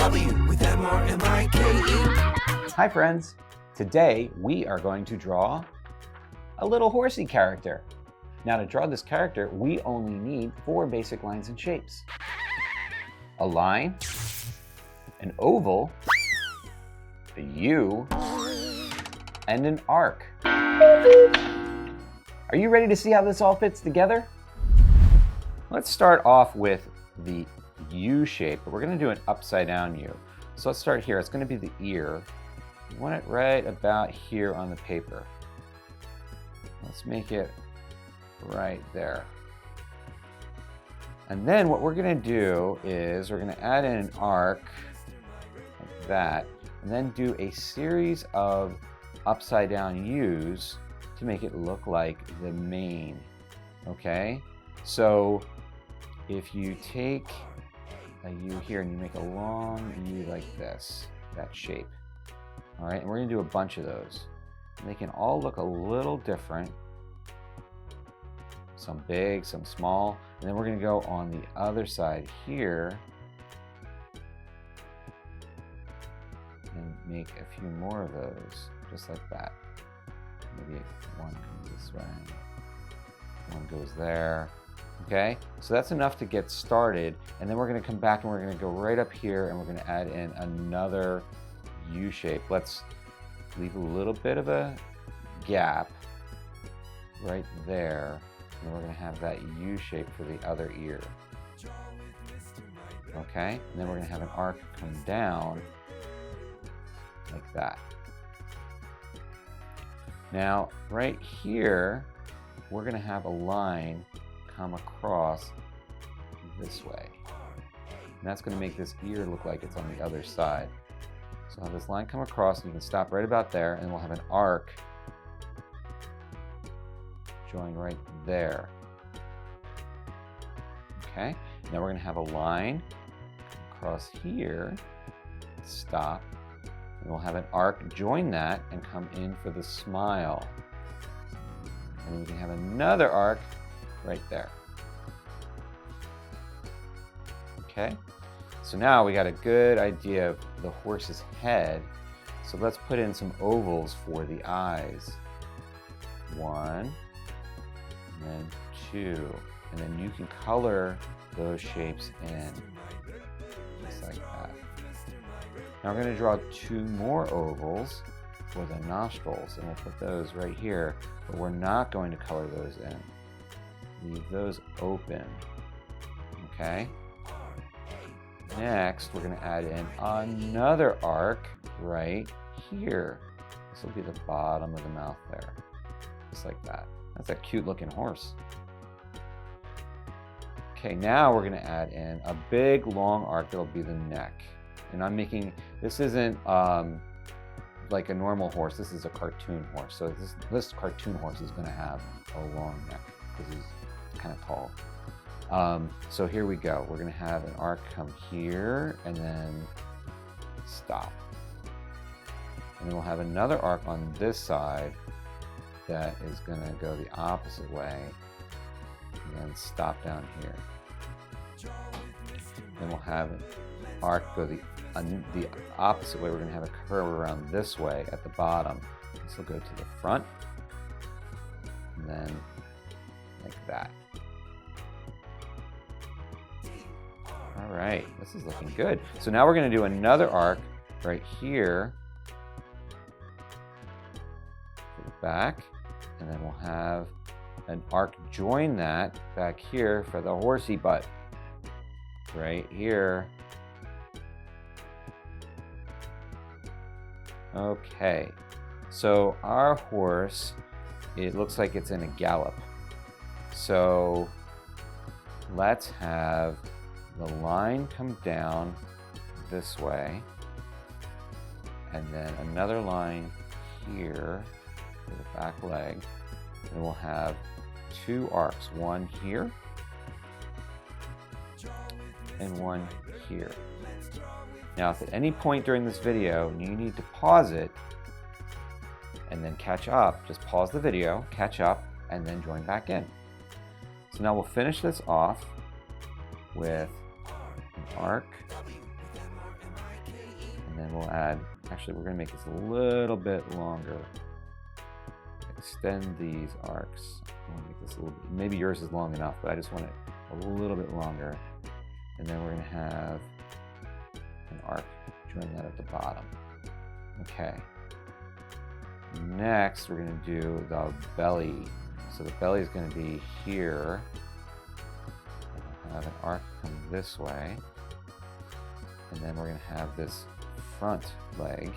W with M-R-M-I-K-E. Hi friends! Today we are going to draw a little horsey character. Now to draw this character, we only need 4 basic lines and shapes. A line, an oval, a U, and an arc. Are you ready to see how this all fits together? Let's start off with the U shape, but we're going to do an upside down U. So let's start here. It's going to be the ear. You want it right about here on the paper. Let's make it right there. And then what we're going to do is we're going to add in an arc like that, and then do a series of upside down U's to make it look like the mane. Okay? So if you take a U here and you make a long U like this, that shape. All right, and we're gonna do a bunch of those. And they can all look a little different. Some big, some small. And then we're gonna go on the other side here and make a few more of those, just like that. Maybe one comes this way, one goes there. Okay, so that's enough to get started, and then we're going to come back and we're going to go right up here and we're going to add in another U shape. Let's leave a little bit of a gap right there, and we're going to have that U shape for the other ear. Okay, and then we're going to have an arc come down like that. Now right here we're going to have a line come across this way. And that's going to make this ear look like it's on the other side. So have this line come across, and you can stop right about there, and we'll have an arc join right there. Okay, now we're going to have a line across here, stop, and we'll have an arc join that and come in for the smile. And then we can have another arc right there. Okay, so now we got a good idea of the horse's head. So let's put in some ovals for the eyes. 1, and then 2, and then you can color those shapes in, just like that. Now we're going to draw 2 more ovals for the nostrils, and we'll put those right here, but we're not going to color those in. Leave those open. Okay. Next, we're going to add in another arc right here. This will be the bottom of the mouth there, just like that. That's a cute looking horse. Okay, now we're going to add in a big long arc that'll be the neck. And I'm making, this isn't like a normal horse, this is a cartoon horse. So this cartoon horse is going to have a long neck because he's kind of tall. So here we go. We're going to have an arc come here and then stop. And then we'll have another arc on this side that is going to go the opposite way and then stop down here. Then we'll have an arc go the opposite way. We're going to have a curve around this way at the bottom. This will go to the front and then like that. All right, this is looking good. So now we're going to do another arc right here for the back, and then we'll have an arc join that back here for the horsey butt right here. Okay, so our horse, it looks like it's in a gallop. So let's have the line come down this way, and then another line here for the back leg, and we'll have 2 arcs, one here and one here. Now, if at any point during this video you need to pause it and then catch up, just pause the video, catch up, and then join back in. So now we'll finish this off with an arc then we'll add, actually we're going to make this a little bit longer. Extend these arcs. I want to make this a little bit, maybe yours is long enough, but I just want it a little bit longer. And then we're going to have an arc join that at the bottom. Okay. Next, we're going to do the belly. So the belly is going to be here. We'll have an arc come this way. And then we're going to have this front leg,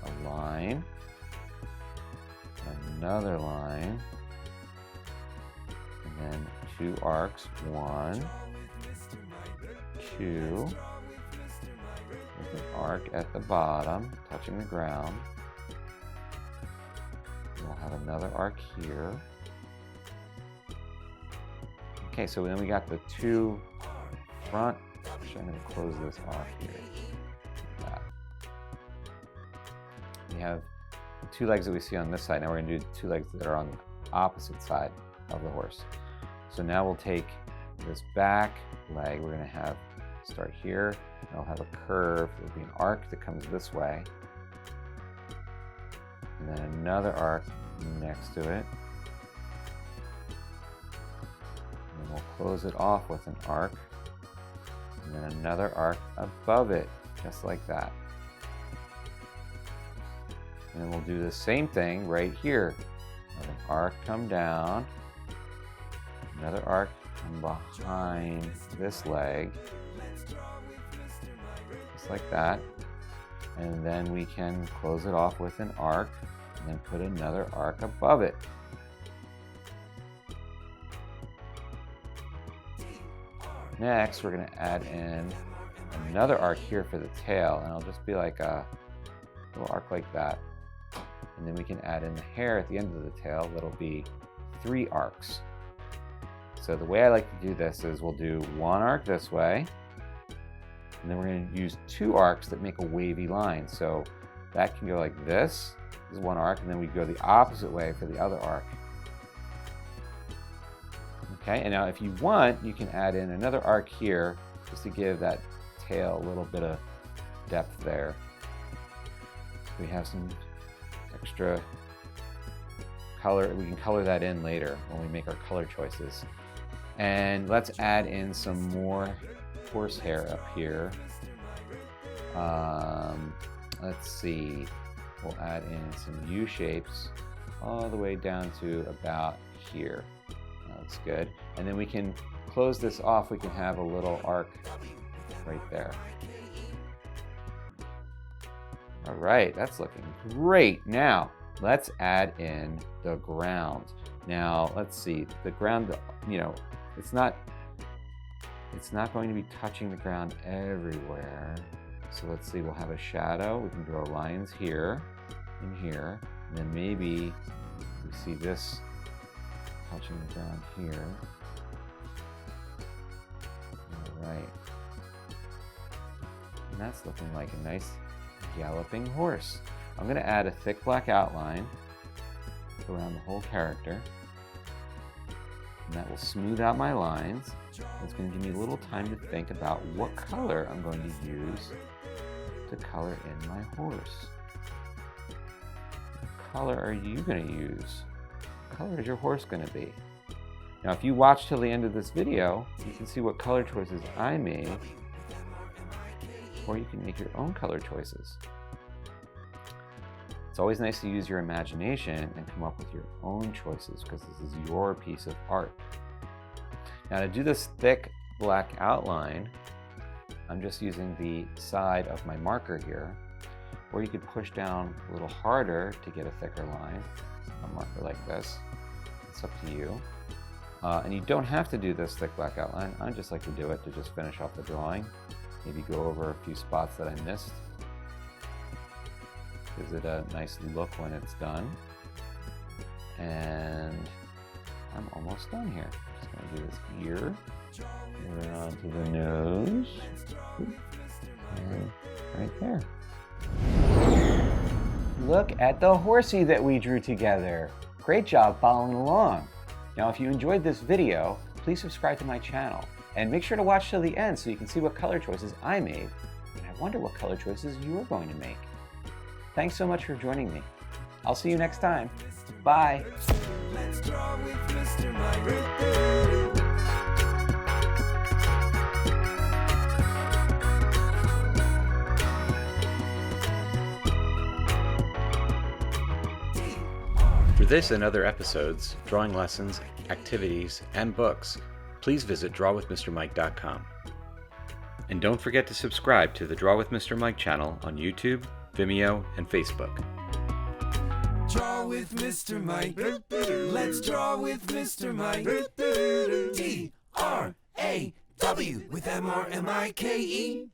a line, another line, and then 2 arcs, 1, 2, with an arc at the bottom, touching the ground. We'll have another arc here. Okay, so then we got the 2 front. Actually, I'm going to close this off here. Like that. We have 2 legs that we see on this side. Now we're going to do 2 legs that are on the opposite side of the horse. So now we'll take this back leg. We're going to have start here. And it'll have a curve. There'll be an arc that comes this way. And then another arc next to it. And we'll close it off with an arc. And then another arc above it, just like that. And then we'll do the same thing right here. Have an arc come down. Another arc come behind this leg. Just like that. And then we can close it off with an arc and then put another arc above it. Next, we're going to add in another arc here for the tail, and it'll just be like a little arc like that. And then we can add in the hair at the end of the tail. That'll be 3 arcs. So the way I like to do this is we'll do 1 arc this way, and then we're going to use 2 arcs that make a wavy line. So that can go like this is 1 arc, and then we go the opposite way for the other arc. Okay, and now if you want, you can add in another arc here just to give that tail a little bit of depth there. We have some extra color. We can color that in later when we make our color choices. And let's add in some more horsehair up here. Let's see. We'll add in some U-shapes all the way down to about here. That's good. And then we can close this off. We can have a little arc right there. All right, that's looking great. Now, let's add in the ground. Now, let's see. The ground, you know, it's not going to be touching the ground everywhere. So let's see, we'll have a shadow. We can draw lines here and here. And then maybe we see this touching the ground here. All right. And that's looking like a nice galloping horse. I'm going to add a thick black outline around the whole character. And that will smooth out my lines. It's going to give me a little time to think about what color I'm going to use to color in my horse. What color are you going to use? What color is your horse going to be? Now, if you watch till the end of this video, you can see what color choices I made, or you can make your own color choices. It's always nice to use your imagination and come up with your own choices because this is your piece of art. Now, to do this thick black outline, I'm just using the side of my marker here, or you could push down a little harder to get a thicker line, a marker like this. It's up to you. And you don't have to do this thick black outline. I just like to do it to just finish off the drawing. Maybe go over a few spots that I missed. Gives it a nice look when it's done. And I'm almost done here. Just going to do this ear. Moving on to the nose. And right there. Look at the horsey that we drew together. Great job following along. Now, if you enjoyed this video, please subscribe to my channel and make sure to watch till the end so you can see what color choices I made And I wonder what color choices you're going to make. Thanks so much for joining me. I'll see you next time. Bye. Let's draw with Mr. Mike. For this and other episodes, drawing lessons, activities, and books, please visit drawwithmrmike.com. And don't forget to subscribe to the Draw with Mr. Mike channel on YouTube, Vimeo, and Facebook. Draw with Mr. Mike. Let's draw with Mr. Mike. DRAW with MRMIKE.